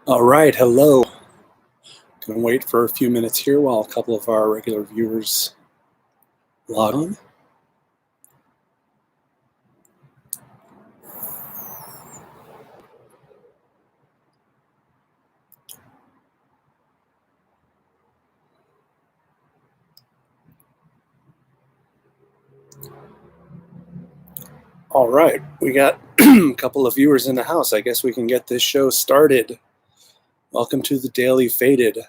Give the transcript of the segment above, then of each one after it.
All right, hello. Gonna wait for a few minutes here while a couple of our regular viewers log on. All right, we got a couple of viewers in the house. I guess we can get this show started. Welcome to the Daily Faded.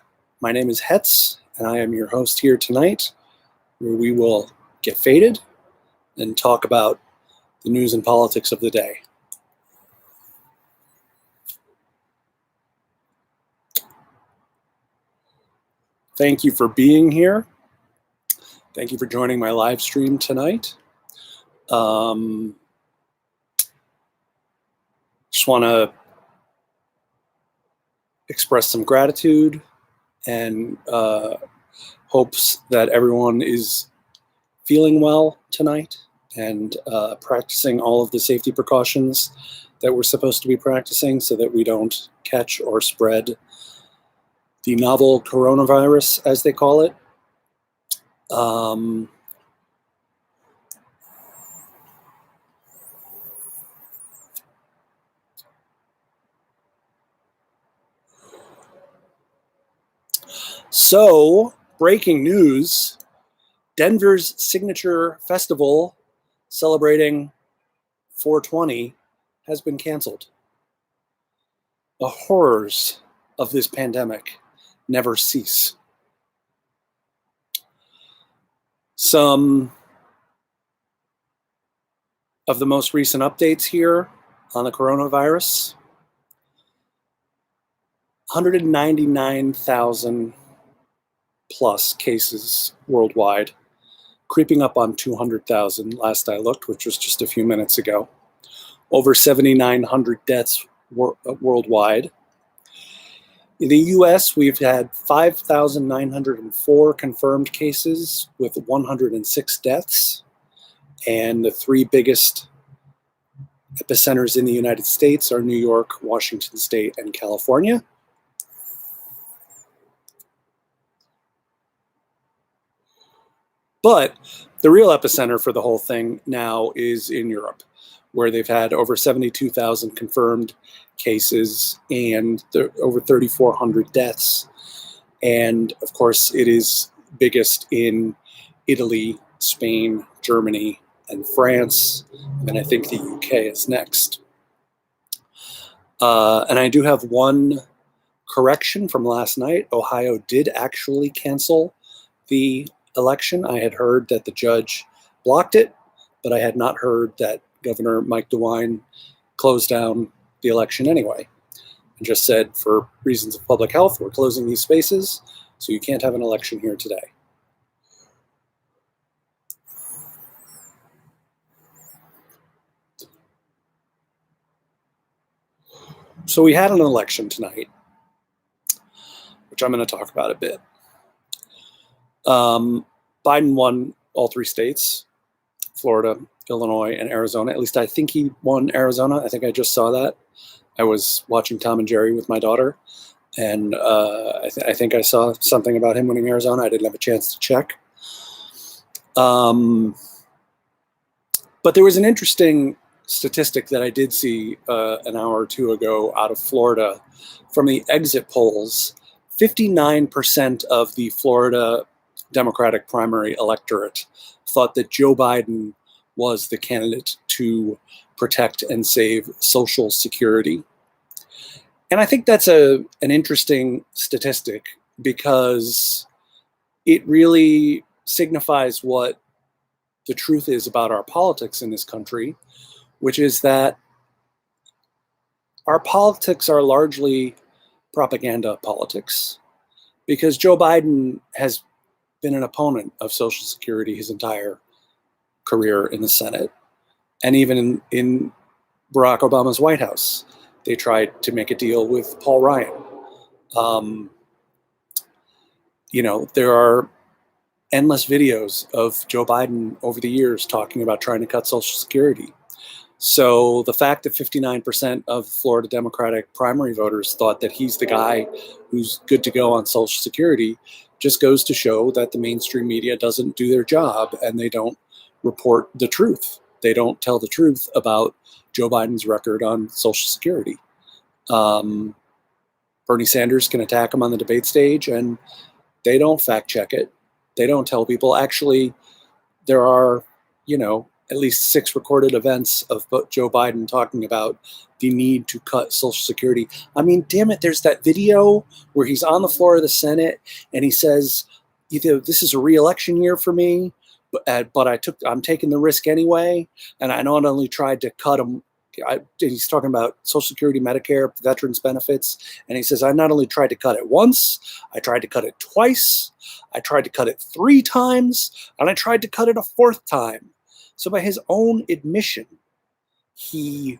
My name is Hetz, and I am your host here tonight, where we will get faded and talk about the news and politics of the day. Thank you for being here. Thank you for joining my live stream tonight. Just want to express some gratitude and hopes that everyone is feeling well tonight and practicing all of the safety precautions that we're supposed to be practicing so that we don't catch or spread the novel coronavirus, as they call it. So, breaking news, Denver's signature festival celebrating 420 has been canceled. The horrors of this pandemic never cease. Some of the most recent updates here on the coronavirus: 199,000 plus cases worldwide, creeping up on 200,000 last I looked, which was just a few minutes ago. Over 7,900 deaths worldwide. In the US, we've had 5,904 confirmed cases with 106 deaths. And the three biggest epicenters in the United States are New York, Washington State, and California. But the real epicenter for the whole thing now is in Europe, where they've had over 72,000 confirmed cases and over 3,400 deaths. And of course, it is biggest in Italy, Spain, Germany, and France, and I think the UK is next. And I do have one correction from last night. Ohio did actually cancel the election. I had heard that the judge blocked it, but I had not heard that Governor Mike DeWine closed down the election anyway, and just said, for reasons of public health, we're closing these spaces, so you can't have an election here today. So we had an election tonight, which I'm going to talk about a bit. Biden won all three states, Florida, Illinois, and Arizona. At least I think he won Arizona. I think I just saw that. I was watching Tom and Jerry with my daughter, and I think I saw something about him winning Arizona. I didn't have a chance to check. But there was an interesting statistic that I did see an hour or two ago out of Florida from the exit polls. 59% of the Florida Democratic primary electorate thought that Joe Biden was the candidate to protect and save Social Security. And I think that's an interesting statistic because it really signifies what the truth is about our politics in this country, which is that our politics are largely propaganda politics, because Joe Biden has been an opponent of Social Security his entire career in the Senate. And even in Barack Obama's White House, they tried to make a deal with Paul Ryan. There are endless videos of Joe Biden over the years talking about trying to cut Social Security. So the fact that 59% of Florida Democratic primary voters thought that he's the guy who's good to go on Social Security just goes to show that the mainstream media doesn't do their job and they don't report the truth. They don't tell the truth about Joe Biden's record on Social Security. Bernie Sanders can attack him on the debate stage and they don't fact check it. They don't tell people, actually, there are, at least 6 recorded events of Joe Biden talking about the need to cut Social Security. I mean, damn it, there's that video where he's on the floor of the Senate and he says, either this is a re-election year for me, but I'm taking the risk anyway. And I not only tried to cut him, he's talking about Social Security, Medicare, veterans benefits. And he says, I not only tried to cut it once, I tried to cut it twice, I tried to cut it 3 times, and I tried to cut it a 4th time. So by his own admission, he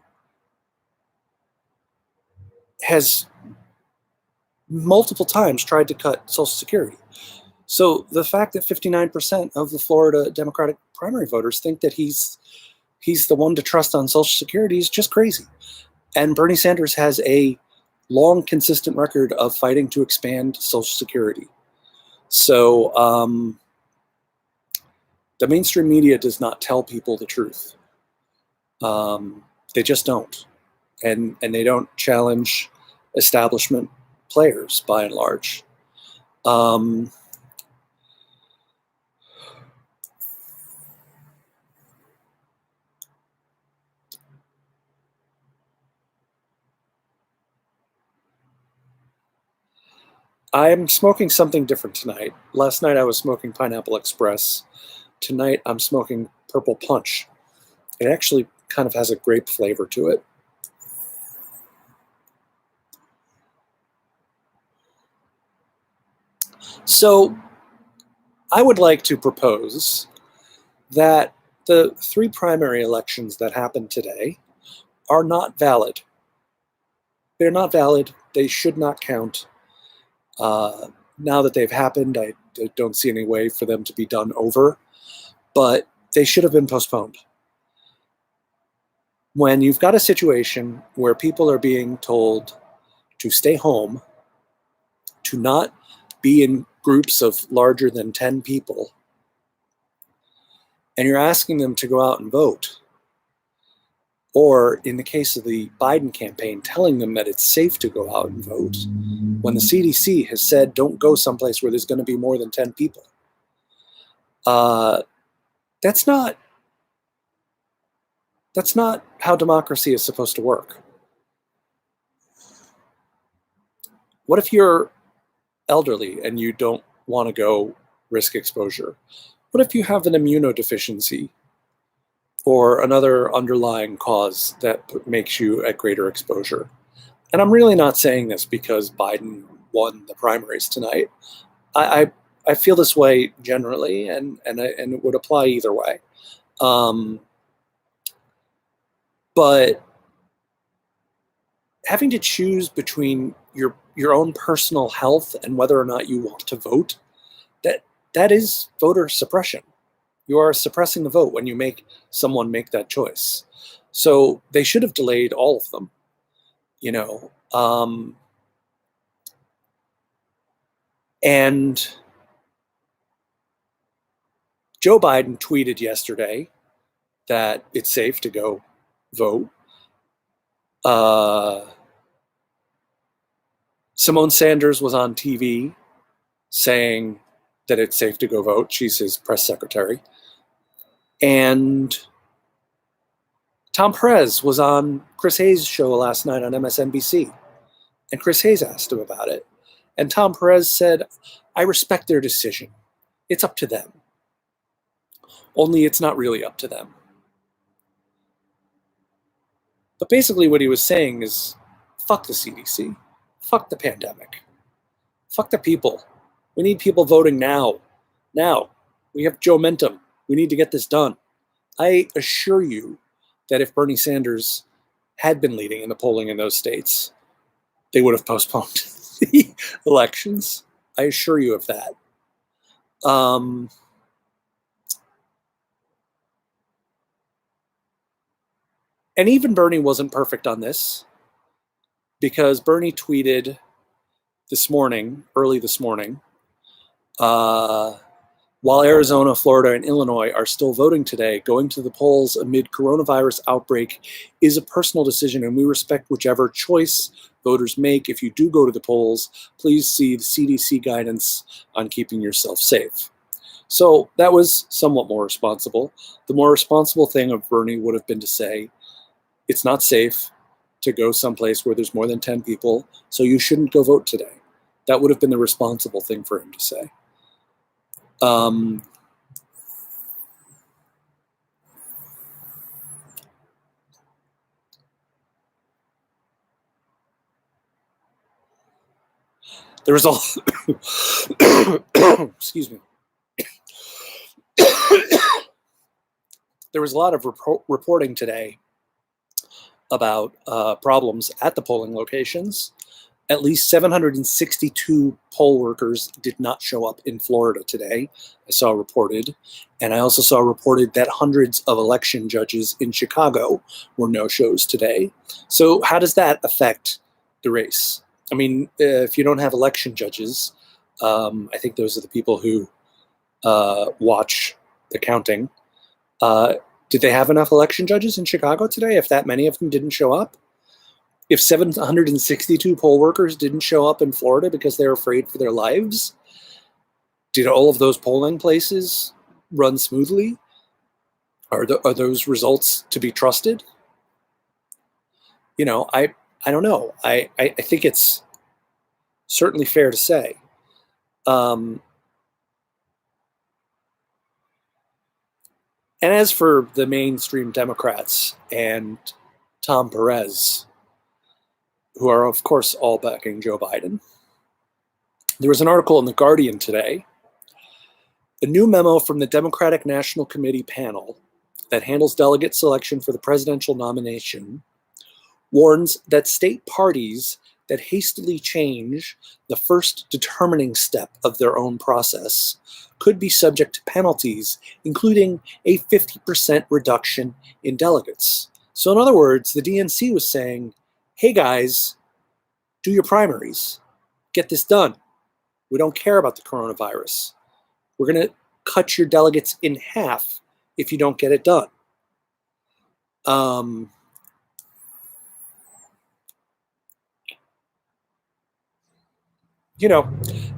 has multiple times tried to cut Social Security. So the fact that 59% of the Florida Democratic primary voters think that he's the one to trust on Social Security is just crazy. And Bernie Sanders has a long, consistent record of fighting to expand Social Security. So the mainstream media does not tell people the truth. They just don't. And they don't challenge establishment players, by and large. I'm smoking something different tonight. Last night I was smoking Pineapple Express. Tonight I'm smoking Purple Punch. It actually kind of has a grape flavor to it. So I would like to propose that the 3 primary elections that happened today are not valid. They're not valid. They should not count. Now that they've happened, I don't see any way for them to be done over, but they should have been postponed. When you've got a situation where people are being told to stay home, to not be in groups of larger than 10 people, and you're asking them to go out and vote, or in the case of the Biden campaign, telling them that it's safe to go out and vote, when the CDC has said don't go someplace where there's going to be more than 10 people. That's not how democracy is supposed to work. What if you're elderly and you don't want to go risk exposure? What if you have an immunodeficiency or another underlying cause that makes you at greater exposure? And I'm really not saying this because Biden won the primaries tonight. I feel this way generally, and it would apply either way. But having to choose between your own personal health and whether or not you want to vote, that is voter suppression. You are suppressing the vote when you make someone make that choice. So they should have delayed all of them. And Joe Biden tweeted yesterday that it's safe to go vote. Simone Sanders was on TV saying that it's safe to go vote. She's his press secretary. And Tom Perez was on Chris Hayes' show last night on MSNBC. And Chris Hayes asked him about it. And Tom Perez said, I respect their decision. It's up to them. Only it's not really up to them. But basically what he was saying is, fuck the CDC. Fuck the pandemic. Fuck the people. We need people voting now. Now. We have Joe-mentum. We need to get this done. I assure you that if Bernie Sanders had been leading in the polling in those states, they would have postponed the elections. I assure you of that. And even Bernie wasn't perfect on this, because Bernie tweeted this morning, early this morning, while Arizona, Florida, and Illinois are still voting today, going to the polls amid coronavirus outbreak is a personal decision, and we respect whichever choice voters make. If you do go to the polls, please see the CDC guidance on keeping yourself safe. So that was somewhat more responsible. The more responsible thing of Bernie would have been to say, it's not safe to go someplace where there's more than 10 people, so you shouldn't go vote today. That would have been the responsible thing for him to say. There was excuse me. There was a lot of reporting today about problems at the polling locations. At least 762 poll workers did not show up in Florida today, I saw reported. And I also saw reported that hundreds of election judges in Chicago were no-shows today. So how does that affect the race? I mean, if you don't have election judges, I think those are the people who watch the counting. Did they have enough election judges in Chicago today if that many of them didn't show up? If 762 poll workers didn't show up in Florida because they're afraid for their lives, did all of those polling places run smoothly? Are those results to be trusted? You know, I don't know. I think it's certainly fair to say. And as for the mainstream Democrats and Tom Perez, who are, of course, all backing Joe Biden, there was an article in The Guardian today. A new memo from the Democratic National Committee panel that handles delegate selection for the presidential nomination warns that state parties that hastily change the first determining step of their own process could be subject to penalties, including a 50% reduction in delegates. So in other words, the DNC was saying, hey guys, do your primaries. Get this done. We don't care about the coronavirus. We're going to cut your delegates in half if you don't get it done. You know,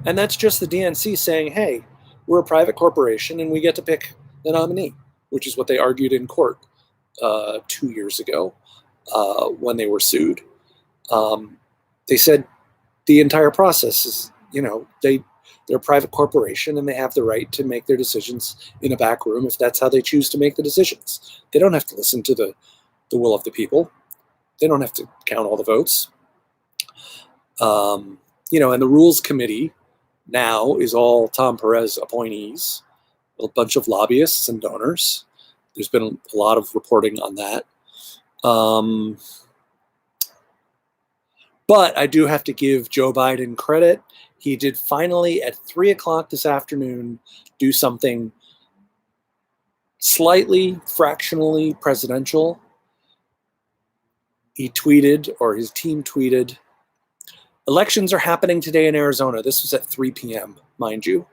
and that's just the DNC saying, hey, we're a private corporation and we get to pick the nominee, which is what they argued in court 2 years ago when they were sued. They said the entire process is, you know, they're a private corporation and they have the right to make their decisions in a back room if that's how they choose to make the decisions. They don't have to listen to the will of the people. They don't have to count all the votes. You know, and the Rules Committee now is all Tom Perez appointees, a bunch of lobbyists and donors. There's been a lot of reporting on that. But I do have to give Joe Biden credit. He did finally, at 3 o'clock this afternoon, do something slightly, fractionally presidential. He tweeted, or his team tweeted, elections are happening today in Arizona. This was at 3 p.m., mind you.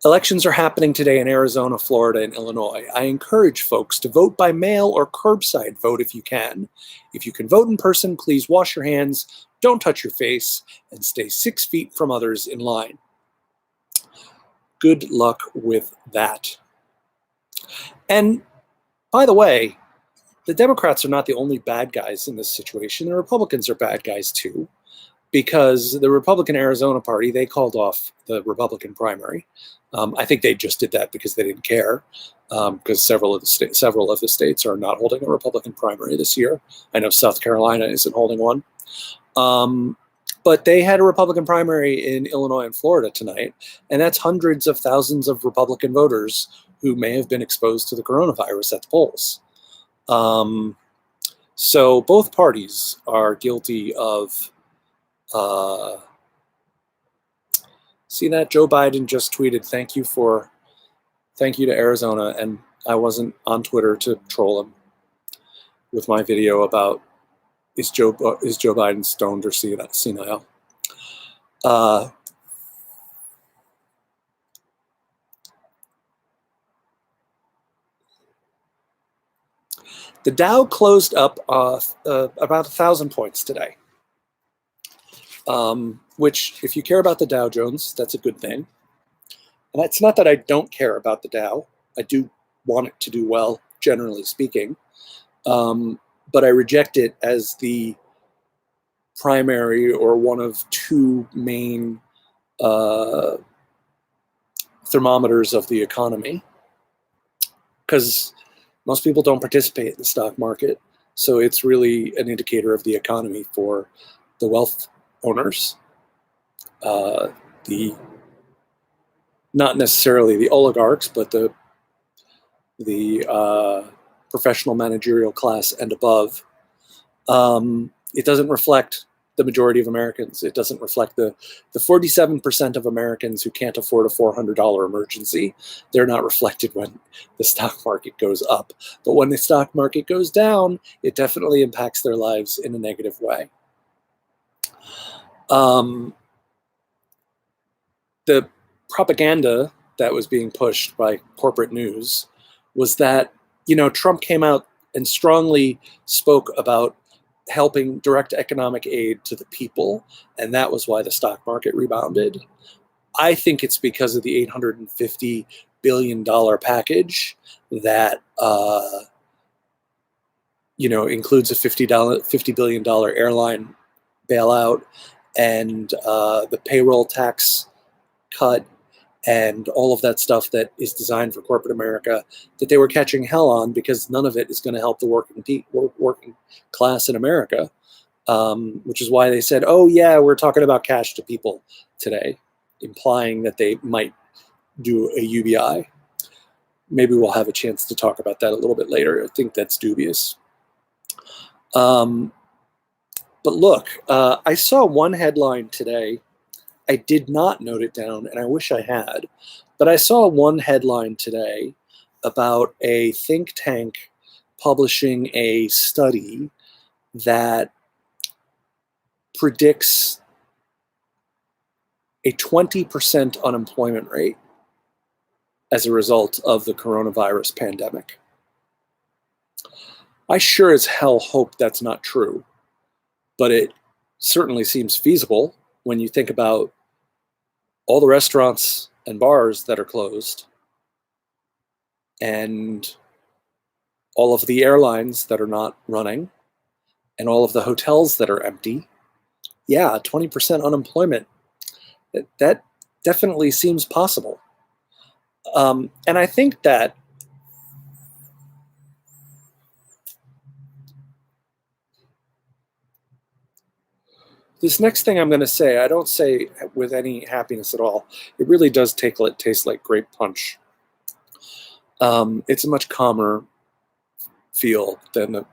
Elections are happening today in Arizona, Florida, and Illinois. I encourage folks to vote by mail or curbside vote if you can. If you can vote in person, please wash your hands, don't touch your face, and stay 6 feet from others in line. Good luck with that. And by the way, the Democrats are not the only bad guys in this situation. The Republicans are bad guys too, because the Republican Arizona Party, they called off the Republican primary. I think they just did that because they didn't care, because several of the states are not holding a Republican primary this year. I know South Carolina isn't holding one. But they had a Republican primary in Illinois and Florida tonight, and that's hundreds of thousands of Republican voters who may have been exposed to the coronavirus at the polls. So both parties are guilty of see that Joe Biden just tweeted, thank you to Arizona, and I wasn't on Twitter to troll him. with my video about is Joe Biden stoned or senile. The Dow closed up about 1,000 points today, which, if you care about the Dow Jones, that's a good thing. And it's not that I don't care about the Dow. I do want it to do well, generally speaking. But I reject it as the primary or one of two main thermometers of the economy, because most people don't participate in the stock market. So it's really an indicator of the economy for the wealth owners, the not necessarily the oligarchs, but the professional managerial class and above. It doesn't reflect the majority of Americans. It doesn't reflect the 47% of Americans who can't afford a $400 emergency. They're not reflected when the stock market goes up. But when the stock market goes down, it definitely impacts their lives in a negative way. The propaganda that was being pushed by corporate news was that, Trump came out and strongly spoke about helping direct economic aid to the people, and that was why the stock market rebounded. I think it's because of the $850 billion package that includes a $50 billion airline bailout and the payroll tax cut and all of that stuff that is designed for corporate America, that they were catching hell on, because none of it is going to help the working class in America, which is why they said, oh yeah, we're talking about cash to people today, implying that they might do a UBI. Maybe we'll have a chance to talk about that a little bit later. I think that's dubious. But look, I saw one headline today. I did not note it down, and I wish I had, but I saw one headline today about a think tank publishing a study that predicts a 20% unemployment rate as a result of the coronavirus pandemic. I sure as hell hope that's not true, but it certainly seems feasible when you think about all the restaurants and bars that are closed and all of the airlines that are not running and all of the hotels that are empty. Yeah, 20% unemployment. That definitely seems possible. And I think that this next thing I'm going to say, I don't say with any happiness at all. It really does taste like grape punch. It's a much calmer feel than the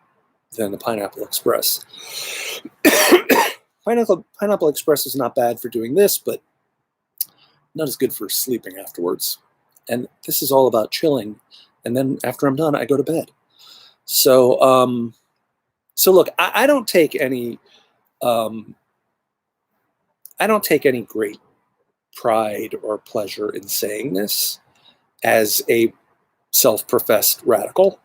Pineapple Express. Pineapple Express is not bad for doing this, but not as good for sleeping afterwards. And this is all about chilling. And then after I'm done, I go to bed. So, look, I don't take any great pride or pleasure in saying this as a self-professed radical,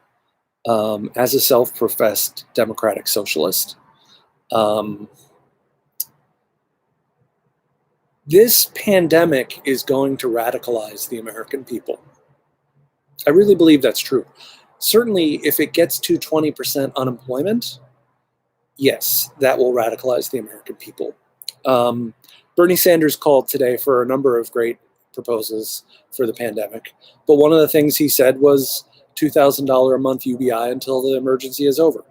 as a self-professed democratic socialist. This pandemic is going to radicalize the American people. I really believe that's true. Certainly, if it gets to 20% unemployment, yes, that will radicalize the American people. Bernie Sanders called today for a number of great proposals for the pandemic, but one of the things he said was $2,000 a month UBI until the emergency is over.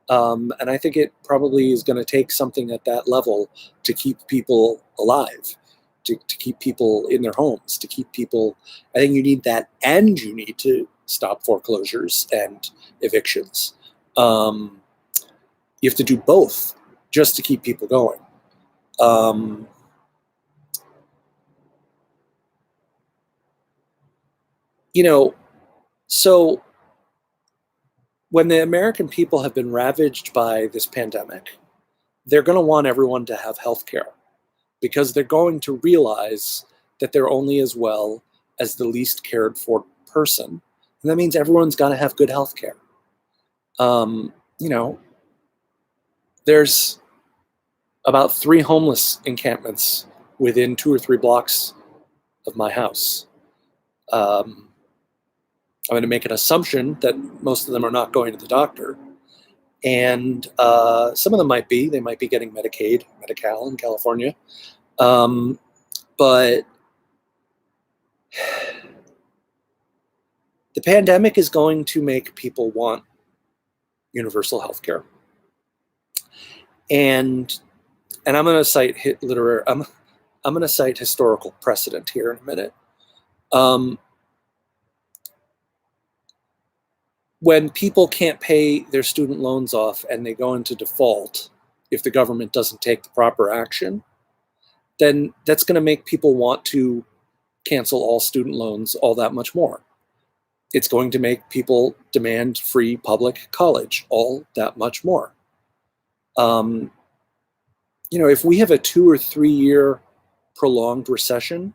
And I think it probably is going to take something at that level to keep people alive, to keep people in their homes, to keep people. I think you need that, and you need to stop foreclosures and evictions. You have to do both just to keep people going. So when the American people have been ravaged by this pandemic, they're going to want everyone to have health care because they're going to realize that they're only as well as the least cared for person. And that means everyone's got to have good health care. You know, there's about 3 homeless encampments within 2 or 3 blocks of my house. I'm going to make an assumption that most of them are not going to the doctor. And some of them might be. They might be getting Medicaid, Medi-Cal in California. But the pandemic is going to make people want universal health care. And I'm going to cite I'm going to cite historical precedent here in a minute. When people can't pay their student loans off and they go into default, if the government doesn't take the proper action, then that's going to make people want to cancel all student loans all that much more. It's going to make people demand free public college all that much more. If we have a 2 or 3 year prolonged recession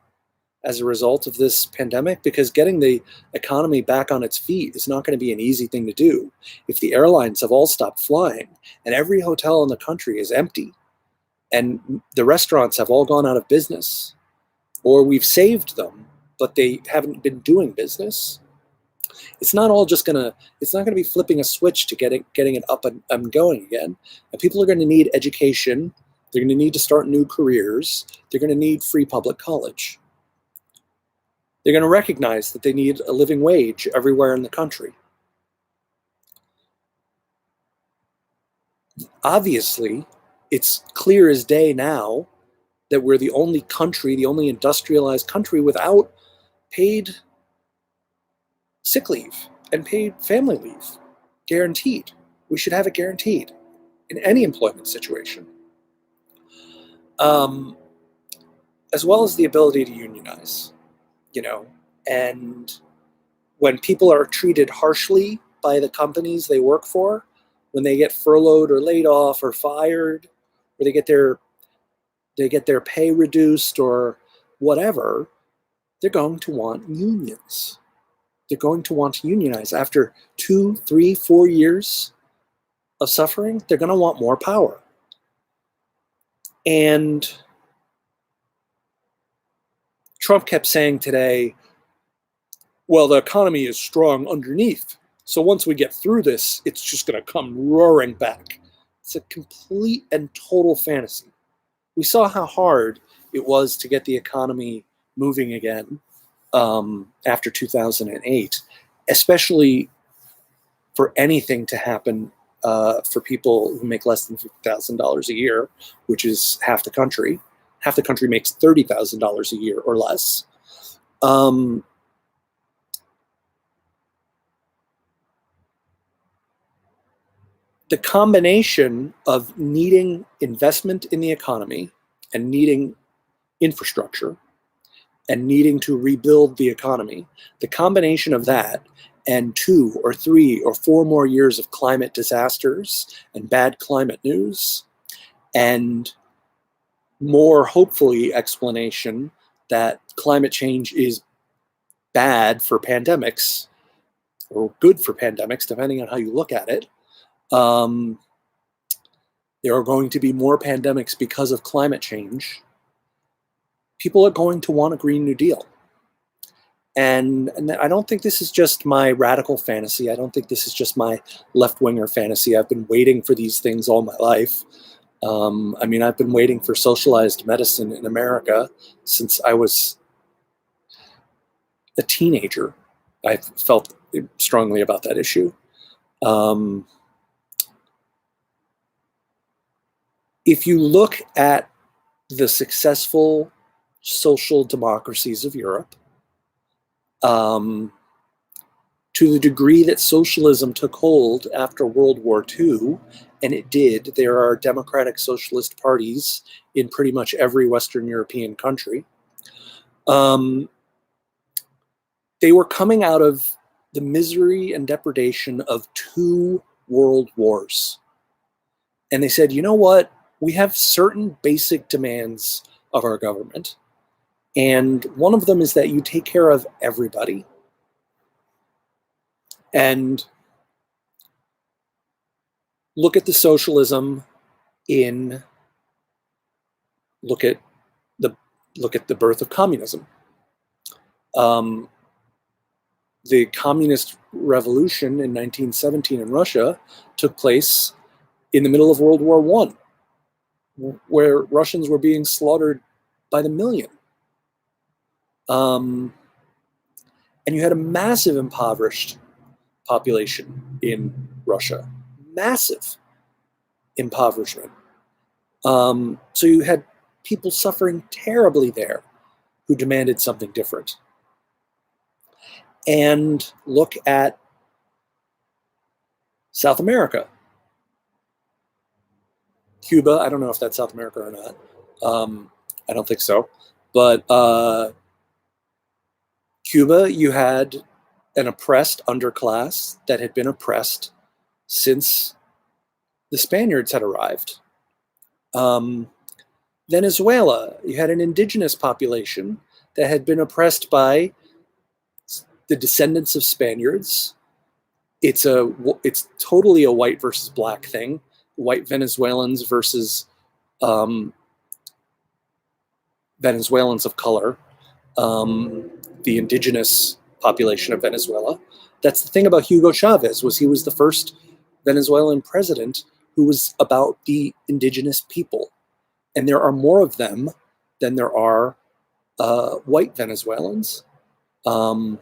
as a result of this pandemic, because getting the economy back on its feet is not going to be an easy thing to do. If the airlines have all stopped flying and every hotel in the country is empty and the restaurants have all gone out of business, or we've saved them, but they haven't been doing business, it's not going to be flipping a switch to getting it up and going again. And people are going to need education. They're going to need to start new careers. They're going to need free public college. They're going to recognize that they need a living wage everywhere in the country. Obviously, it's clear as day now that we're the only country, the only industrialized country without paid sick leave and paid family leave, guaranteed. We should have it guaranteed in any employment situation. As well as the ability to unionize, and when people are treated harshly by the companies they work for, when they get furloughed or laid off or fired, or they get their pay reduced or whatever, they're going to want unions. They're going to want to unionize. After 2, 3, 4 years of suffering, they're going to want more power. And Trump kept saying today, well, the economy is strong underneath. So once we get through this, it's just going to come roaring back. It's a complete and total fantasy. We saw how hard it was to get the economy moving again after 2008, especially for anything to happen for people who make less than $50,000 a year, which is half the country. Half the country makes $30,000 a year or less. The combination of needing investment in the economy and needing infrastructure and needing to rebuild the economy, the combination of that and 2 or 3 or 4 more years of climate disasters and bad climate news, and more, hopefully, explanation that climate change is bad for pandemics, or good for pandemics, depending on how you look at it. There are going to be more pandemics because of climate change. People are going to want a Green New Deal. And I don't think this is just my radical fantasy. I don't think this is just my left-winger fantasy. I've been waiting for these things all my life. I've been waiting for socialized medicine in America since I was a teenager. I felt strongly about that issue. If you look at the successful social democracies of Europe, to the degree that socialism took hold after World War II, and it did, there are democratic socialist parties in pretty much every Western European country. They were coming out of the misery and depredation of 2 world wars. And they said, you know what? We have certain basic demands of our government. And one of them is that you take care of everybody. And look at the socialism in look at the birth of communism. The communist revolution in 1917 in Russia took place in the middle of World War I, where Russians were being slaughtered by the million. And you had a massive impoverished population in Russia. Massive impoverishment. So you had people suffering terribly there who demanded something different. And look at South America. Cuba, I don't know if that's South America or not. I don't think so. But Cuba, you had an oppressed underclass that had been oppressed since the Spaniards had arrived. Venezuela, you had an indigenous population that had been oppressed by the descendants of Spaniards. It's totally a white versus black thing. White Venezuelans versus Venezuelans of color, the indigenous population of Venezuela. That's the thing about Hugo Chavez, was he was the first Venezuelan president who was about the indigenous people. And there are more of them than there are white Venezuelans. And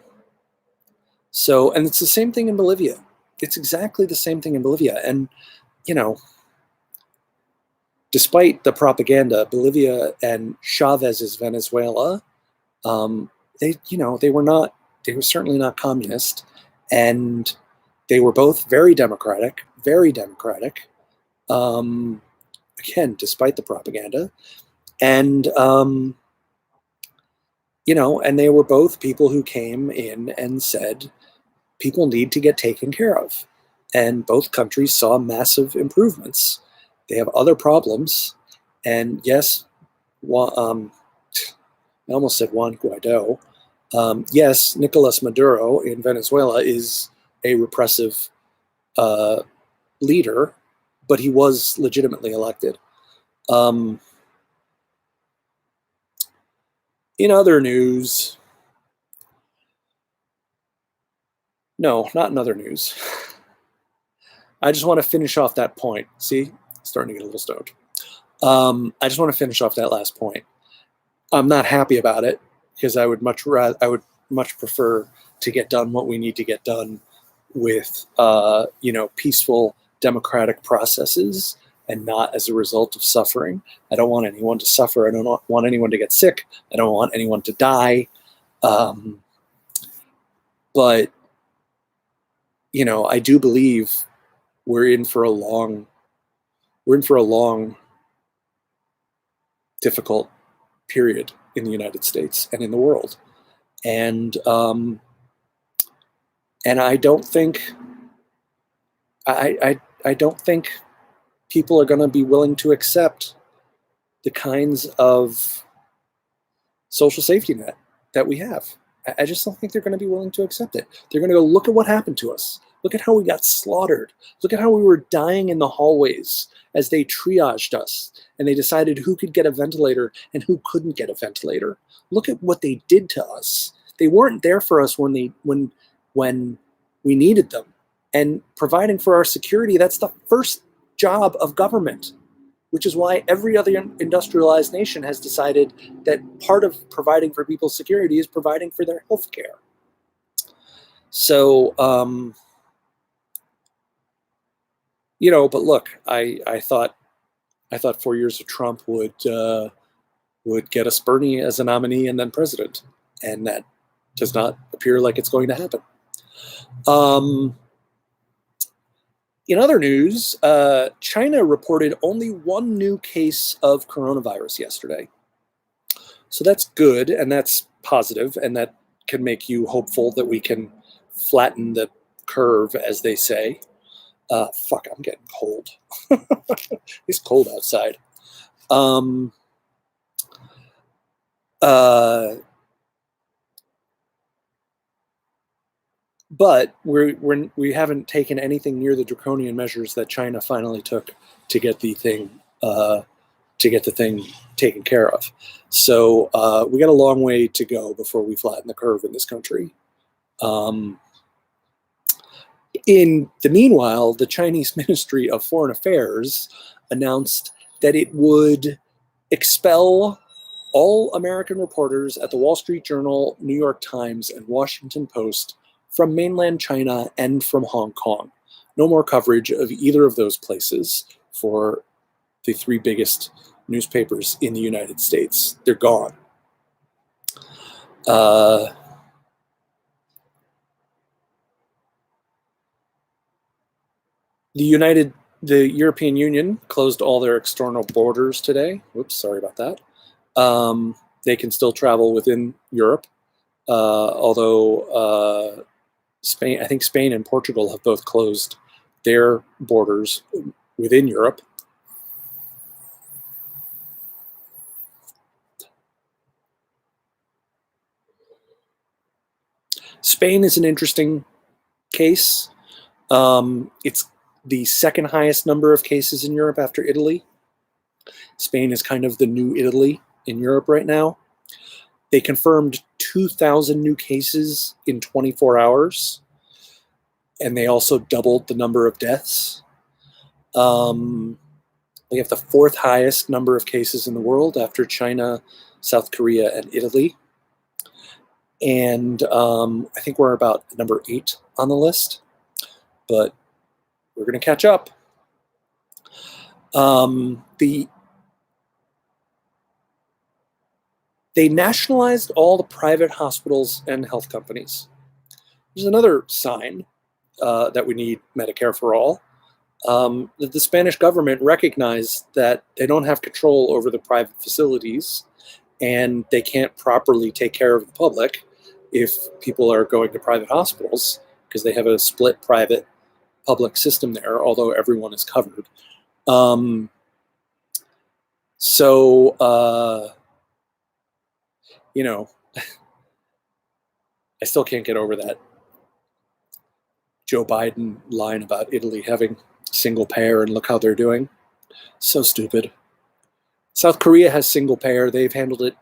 it's the same thing in Bolivia. It's exactly the same thing in Bolivia. And, despite the propaganda, Bolivia and Chavez's Venezuela, they were certainly not communist, and they were both very democratic. Again, despite the propaganda, and and they were both people who came in and said, people need to get taken care of, and both countries saw massive improvements. They have other problems, and yes, I almost said Juan Guaido. Yes, Nicolas Maduro in Venezuela is a repressive leader, but he was legitimately elected. In other news, no, not in other news. I just want to finish off that point. See, starting to get a little stoned. I just want to finish off that last point. I'm not happy about it, because I would much prefer to get done what we need to get done with peaceful democratic processes, and not as a result of suffering. I don't want anyone to suffer. I don't want anyone to get sick. I don't want anyone to die. But I do believe we're in for a long, difficult period in the United States and in the world. And I don't think I don't think people are going to be willing to accept the kinds of social safety net that we have. I just don't think they're going to be willing to accept it. They're going to go, look at what happened to us. Look at how we got slaughtered. Look at how we were dying in the hallways as they triaged us, and they decided who could get a ventilator and who couldn't get a ventilator. Look at what they did to us. They weren't there for us when we needed them. And providing for our security, that's the first job of government, which is why every other industrialized nation has decided that part of providing for people's security is providing for their health care. So, but look, I thought 4 years of Trump would get us Bernie as a nominee and then president, and that does not appear like it's going to happen. In other news, China reported only one new case of coronavirus yesterday. So that's good, and that's positive, and that can make you hopeful that we can flatten the curve, as they say. Fuck, I'm getting cold. It's cold outside. But we haven't taken anything near the draconian measures that China finally took to get the thing taken care of. So we got a long way to go before we flatten the curve in this country. In the meanwhile, the Chinese Ministry of Foreign Affairs announced that it would expel all American reporters at the Wall Street Journal, New York Times, and Washington Post from mainland China and from Hong Kong. No more coverage of either of those places for the three biggest newspapers in the United States. They're gone. The European Union closed all their external borders today. Whoops, sorry about that. They can still travel within Europe, although I think Spain and Portugal have both closed their borders within Europe. Spain is an interesting case. It's the second highest number of cases in Europe after Italy. Spain is kind of the new Italy in Europe right now. They confirmed 2,000 new cases in 24 hours, and they also doubled the number of deaths. They have the fourth highest number of cases in the world after China, South Korea, and Italy. And I think we're about number 8 on the list, but we're going to catch up. They nationalized all the private hospitals and health companies. There's another sign that we need Medicare for all. That the Spanish government recognized that they don't have control over the private facilities and they can't properly take care of the public if people are going to private hospitals because they have a split private public system there, although everyone is covered. You know, I still can't get over that Joe Biden line about Italy having single payer and look how they're doing. So stupid. South Korea has single payer. They've handled it.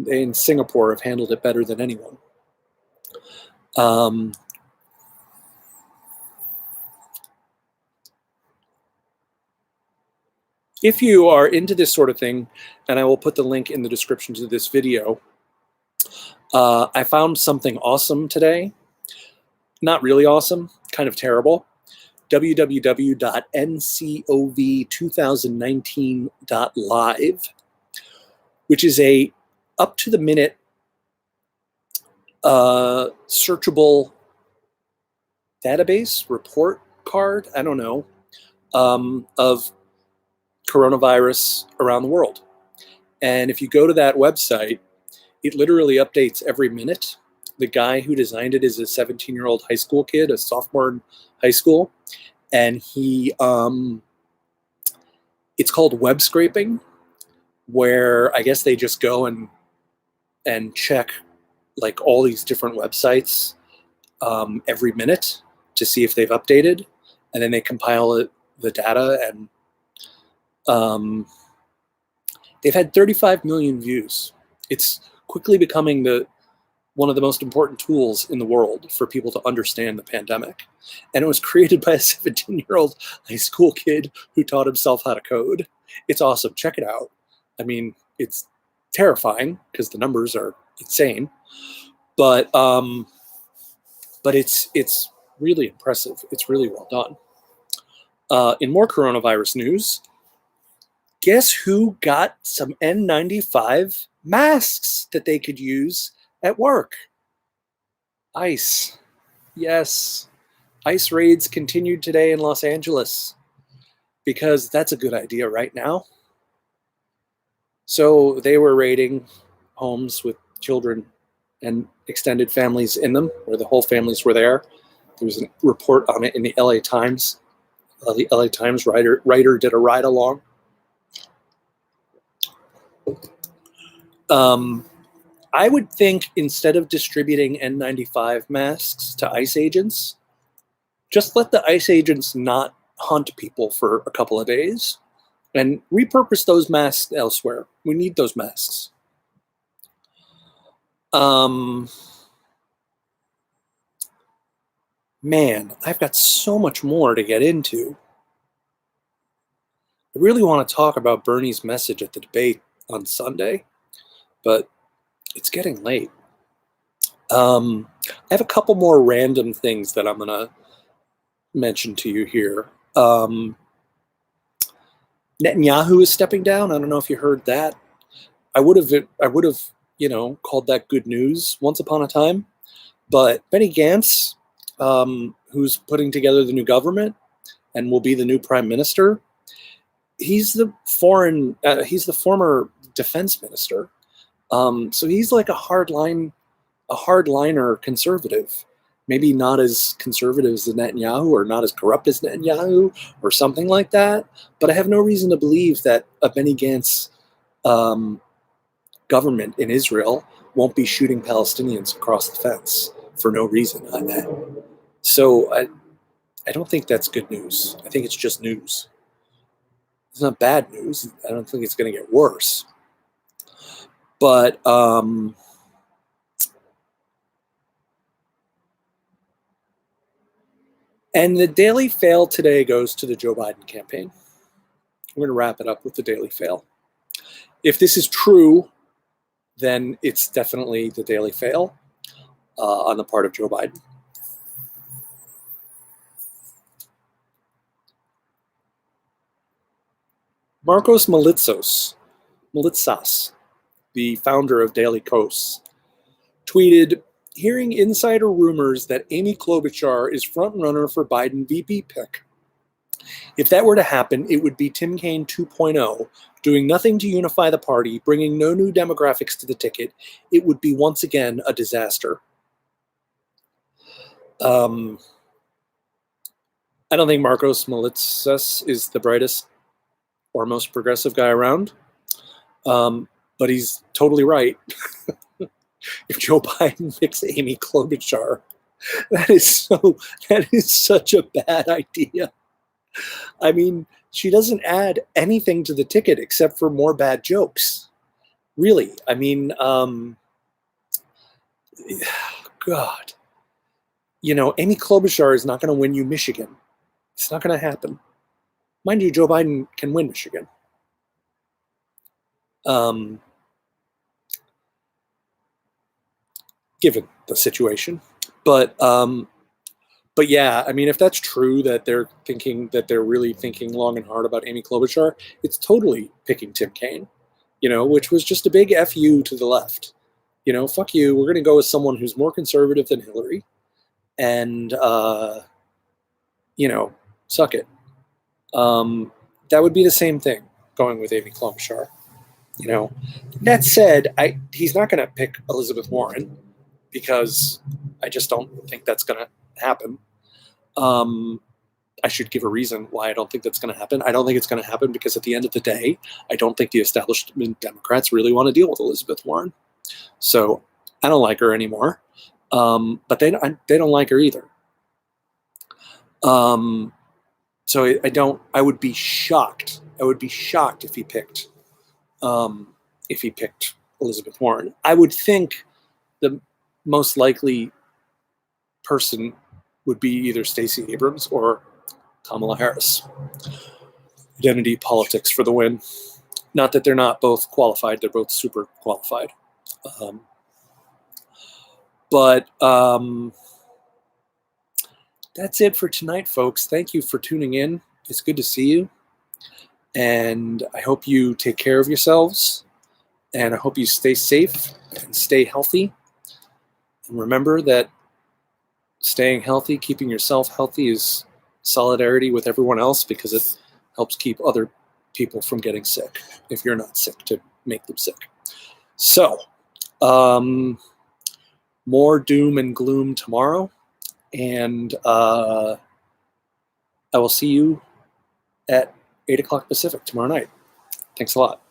In Singapore have handled it better than anyone. If you are into this sort of thing, and I will put the link in the description to this video, I found something awesome today. Not really awesome, kind of terrible. www.ncov2019.live, which is a up-to-the-minute searchable database, report card, I don't know, of coronavirus around the world. And if you go to that website, it literally updates every minute. The guy who designed it is a 17-year-old high school kid, a sophomore in high school. And it's called web scraping, where I guess they just go and check like all these different websites every minute to see if they've updated. And then they compile the data, and they've had 35 million views. It's quickly becoming one of the most important tools in the world for people to understand the pandemic. And it was created by a 17-year-old high school kid who taught himself how to code. It's awesome. Check it out. I mean, it's terrifying because the numbers are insane, but it's really impressive. It's really well done. In more coronavirus news, guess who got some N95 masks that they could use at work? ICE. Yes. ICE raids continued today in Los Angeles because that's a good idea right now. So they were raiding homes with children and extended families in them, where the whole families were there. There was a report on it in the LA Times. The LA Times writer did a ride along. I would think instead of distributing N95 masks to ICE agents, just let the ICE agents not hunt people for a couple of days and repurpose those masks elsewhere. We need those masks. Man, I've got so much more to get into. I really want to talk about Bernie's message at the debate on Sunday, but it's getting late. I have a couple more random things that I'm going to mention to you here. Netanyahu is stepping down. I don't know if you heard that. I would have, called that good news once upon a time. But Benny Gantz, who's putting together the new government and will be the new prime minister, he's the former defense minister. So he's like a hardliner conservative. Maybe not as conservative as Netanyahu or not as corrupt as Netanyahu or something like that. But I have no reason to believe that a Benny Gantz government in Israel won't be shooting Palestinians across the fence for no reason. So I don't think that's good news. I think it's just news. It's not bad news. I don't think it's going to get worse. But and the Daily Fail today goes to the Joe Biden campaign. We're going to wrap it up with the Daily Fail. If this is true, then it's definitely the Daily Fail on the part of Joe Biden. Marcos Melitsas, the founder of Daily Kos, tweeted, hearing insider rumors that Amy Klobuchar is frontrunner for Biden VP pick. If that were to happen, it would be Tim Kaine 2.0, doing nothing to unify the party, bringing no new demographics to the ticket. It would be once again a disaster. I don't think Marcos Melitsas is the brightest or most progressive guy around, but he's totally right. If Joe Biden picks Amy Klobuchar, that is such a bad idea. I mean, she doesn't add anything to the ticket except for more bad jokes. Really, I mean, God. Amy Klobuchar is not going to win you Michigan. It's not going to happen. Mind you, Joe Biden can win Michigan. Given the situation. But yeah, I mean, if that's true that they're really thinking long and hard about Amy Klobuchar, it's totally picking Tim Kaine, which was just a big FU to the left. Fuck you. We're going to go with someone who's more conservative than Hillary. And, suck it. That would be the same thing going with Amy Klobuchar. That said, he's not going to pick Elizabeth Warren because I just don't think that's going to happen. I should give a reason why I don't think that's going to happen. I don't think it's going to happen because at the end of the day, I don't think the establishment Democrats really want to deal with Elizabeth Warren. So I don't like her anymore. But they don't like her either. So I would be shocked. I would be shocked if he picked Elizabeth Warren. I would think the most likely person would be either Stacey Abrams or Kamala Harris. Identity politics for the win. Not that they're not both qualified. They're both super qualified. But that's it for tonight, folks. Thank you for tuning in. It's good to see you. And I hope you take care of yourselves. And I hope you stay safe and stay healthy. And remember that staying healthy, keeping yourself healthy is solidarity with everyone else because it helps keep other people from getting sick if you're not sick to make them sick. So, more doom and gloom tomorrow. And I will see you at 8 o'clock Pacific tomorrow night. Thanks a lot.